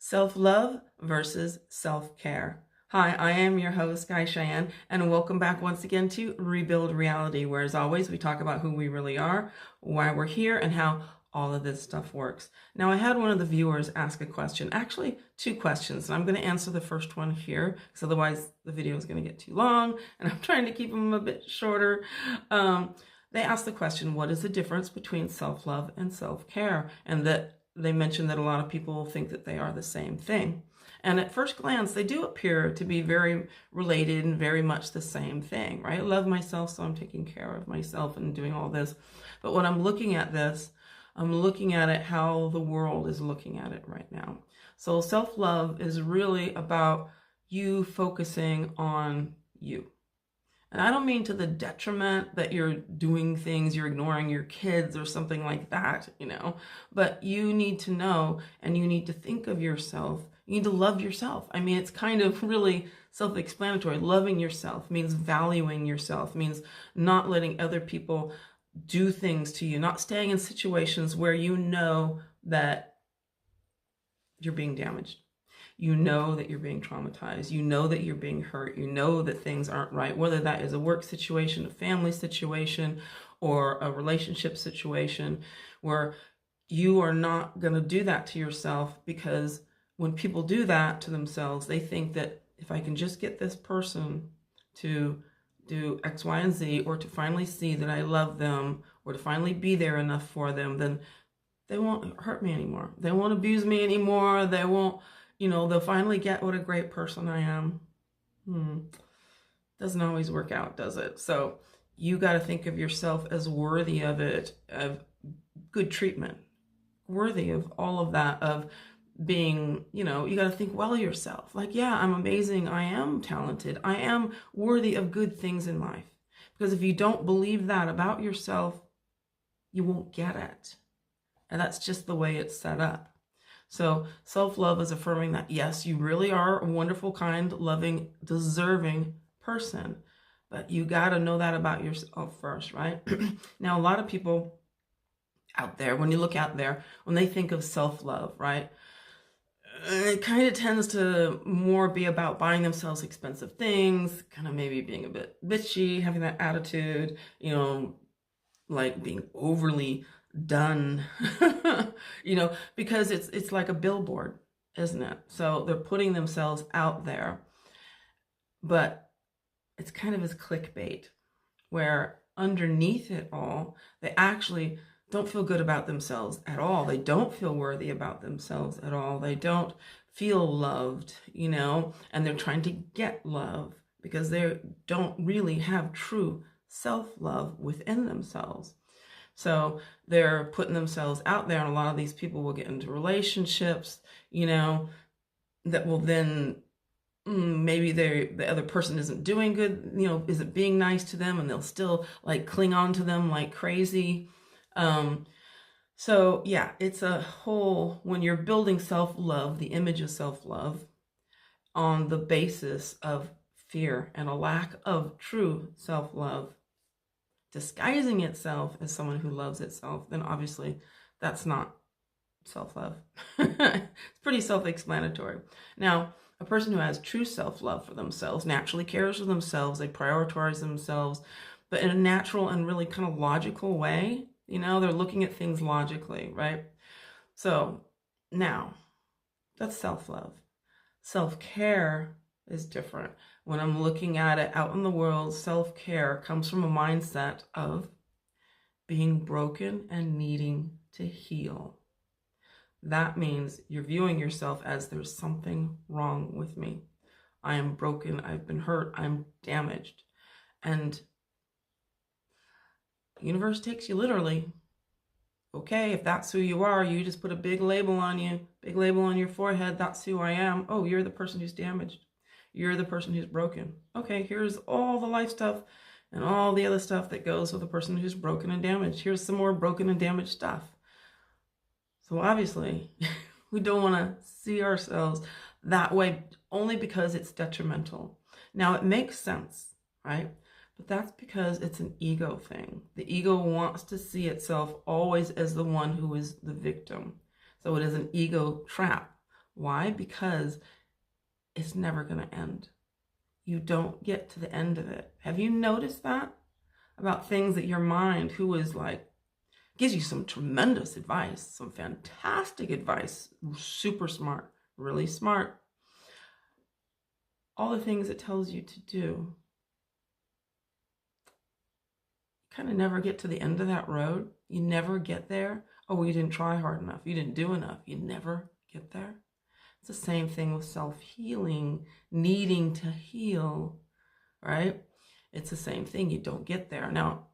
Self-love versus self-care. Hi, I am your host, Guy Cheyenne, and welcome back once again to Rebuild Reality, where as always, we talk about who we really are, why we're here, and how all of this stuff works. Now, I had one of the viewers ask a question, actually two questions, and I'm going to answer the first one here, because otherwise the video is going to get too long, and I'm trying to keep them a bit shorter. They asked the question, what is the difference between self-love and self-care? And that they mentioned that a lot of people think that they are the same thing. And at first glance, they do appear to be very related and very much the same thing, right? I love myself, so I'm taking care of myself and doing all this. But when I'm looking at this, I'm looking at it how the world is looking at it right now. So self-love is really about you focusing on you. And I don't mean to the detriment that you're doing things, you're ignoring your kids or something like that, but you need to know and you need to think of yourself. You need to love yourself. I mean, it's kind of really self-explanatory. Loving yourself means valuing yourself, means not letting other people do things to you, not staying in situations where you know that you're being damaged. You know that you're being traumatized. You know that you're being hurt. You know that things aren't right, whether that is a work situation, a family situation, or a relationship situation where you are not going to do that to yourself, because when people do that to themselves, they think that if I can just get this person to do X, Y, and Z, or to finally see that I love them, or to finally be there enough for them, then they won't hurt me anymore. They won't abuse me anymore. They won't, they'll finally get what a great person I am. Doesn't always work out, does it? So you got to think of yourself as worthy of it, of good treatment, worthy of all of that, of being, you got to think well of yourself. Like, yeah, I'm amazing. I am talented. I am worthy of good things in life. Because if you don't believe that about yourself, you won't get it. And that's just the way it's set up. So self-love is affirming that, yes, you really are a wonderful, kind, loving, deserving person. But you got to know that about yourself first, right? Now, a lot of people out there, when you look out there, when they think of self-love, right, it kind of tends to more be about buying themselves expensive things, kind of maybe being a bit bitchy, having that attitude, like being overly done, because it's like a billboard, isn't it? So they're putting themselves out there, but it's kind of as clickbait, where underneath it all, they actually don't feel good about themselves at all. They don't feel worthy about themselves at all. They don't feel loved, and they're trying to get love because they don't really have true self-love within themselves. So they're putting themselves out there, and a lot of these people will get into relationships, that will then maybe the other person isn't doing good, isn't being nice to them, and they'll still like cling on to them like crazy. So yeah, it's a whole, when you're building self-love, the image of self-love on the basis of fear and a lack of true self-love, disguising itself as someone who loves itself, then obviously that's not self-love. It's pretty self-explanatory. Now, a person who has true self-love for themselves naturally cares for themselves, they prioritize themselves, but in a natural and really kind of logical way. They're looking at things logically, right? So now, that's self-love. Self-care is different. When I'm looking at it out in the world, self-care comes from a mindset of being broken and needing to heal. That means you're viewing yourself as there's something wrong with me. I am broken, I've been hurt, I'm damaged. And the universe takes you literally. Okay, if that's who you are, you just put a big label on you, big label on your forehead, that's who I am. Oh, you're the person who's damaged. You're the person who's broken. Okay, here's all the life stuff and all the other stuff that goes with a person who's broken and damaged. Here's some more broken and damaged stuff. So obviously, we don't want to see ourselves that way, only because it's detrimental. Now, it makes sense, right? But that's because it's an ego thing. The ego wants to see itself always as the one who is the victim. So it is an ego trap. Why? Because it's never going to end. You don't get to the end of it. Have you noticed that about things that your mind, who is like, gives you some tremendous advice, some fantastic advice, super smart, really smart, all the things it tells you to do, you kind of never get to the end of that road. You never get there. Oh, you didn't try hard enough. You didn't do enough. You never get there. It's the same thing with self-healing, needing to heal, right? It's the same thing. You don't get there. Now,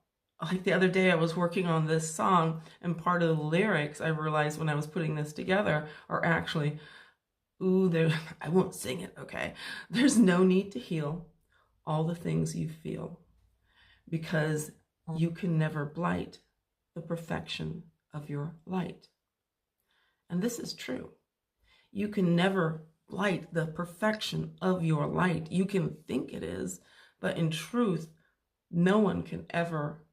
like the other day, I was working on this song, and part of the lyrics I realized when I was putting this together are actually, I won't sing it, okay? There's no need to heal all the things you feel, because you can never blight the perfection of your light. And this is true. You can never blight the perfection of your light. You can think it is, but in truth, no one can ever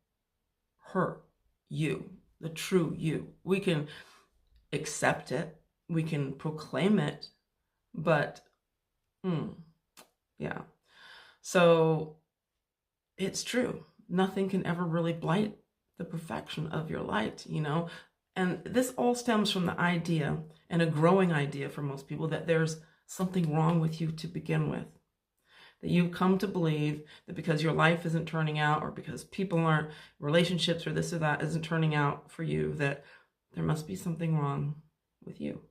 hurt you, the true you. We can accept it, we can proclaim it, but yeah. So it's true. Nothing can ever really blight the perfection of your light, you know? And this all stems from the idea, and a growing idea for most people, that there's something wrong with you to begin with. That you've come to believe that because your life isn't turning out, or because people aren't, relationships or this or that isn't turning out for you, that there must be something wrong with you.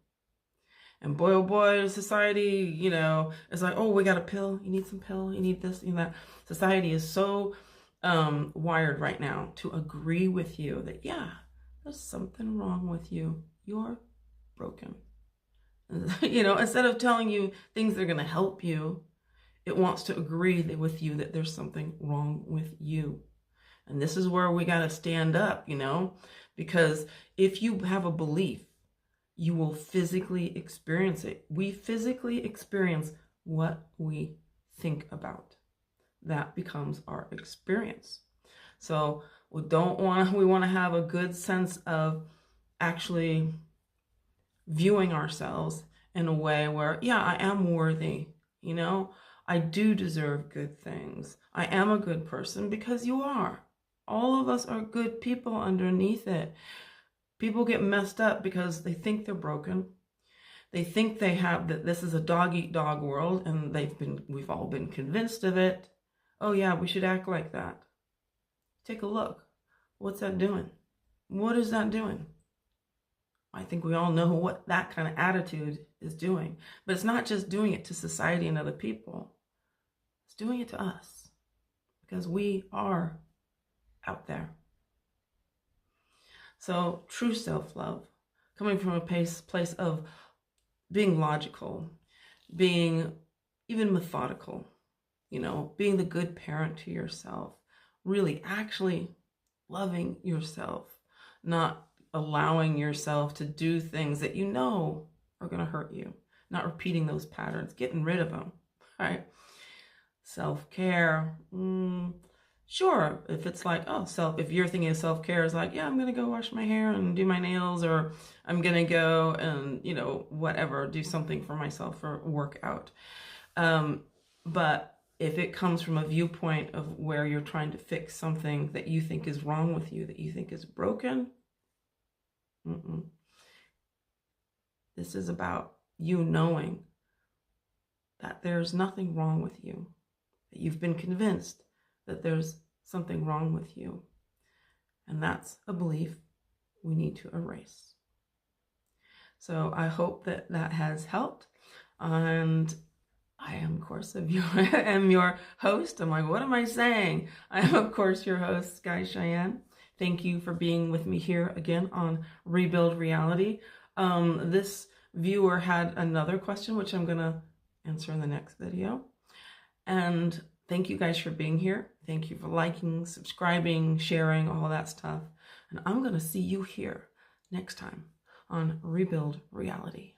And boy, oh boy, society, you know, is like, oh, we got a pill. You need some pill. You need this, you need that. Society is so wired right now to agree with you that, yeah, there's something wrong with you. You're broken. You know, instead of telling you things that are going to help you, it wants to agree with you that there's something wrong with you. And this is where we got to stand up, you know, because if you have a belief, you will physically experience it. We physically experience what we think about. That becomes our experience. So we want to have a good sense of actually viewing ourselves in a way where, yeah, I am worthy, you know, I do deserve good things. I am a good person, because you are. All of us are good people underneath it. People get messed up because they think they're broken. They think they have that this is a dog-eat-dog world, and we've all been convinced of it. Oh yeah, we should act like that. Take a look. What's that doing? What is that doing? I think we all know what that kind of attitude is doing. But it's not just doing it to society and other people. It's doing it to us, because we are out there. So true self-love, coming from a place of being logical, being even methodical, you know, being the good parent to yourself, really actually loving yourself, not allowing yourself to do things that you know are going to hurt you, not repeating those patterns, getting rid of them, right? Self-care, sure, if it's like, oh, if you're thinking of self-care is like, yeah, I'm going to go wash my hair and do my nails, or I'm going to go and, you know, whatever, do something for myself or work out. But if it comes from a viewpoint of where you're trying to fix something that you think is wrong with you, that you think is broken, this is about you knowing that there's nothing wrong with you, that you've been convinced that there's something wrong with you. And that's a belief we need to erase. So I hope that that has helped. And I am, of course, am your host. I'm like, what am I saying? I am, of course, your host, Sky Cheyenne. Thank you for being with me here again on Rebuild Reality. This viewer had another question, which I'm going to answer in the next video. And thank you guys for being here. Thank you for liking, subscribing, sharing, all that stuff. And I'm going to see you here next time on Rebuild Reality.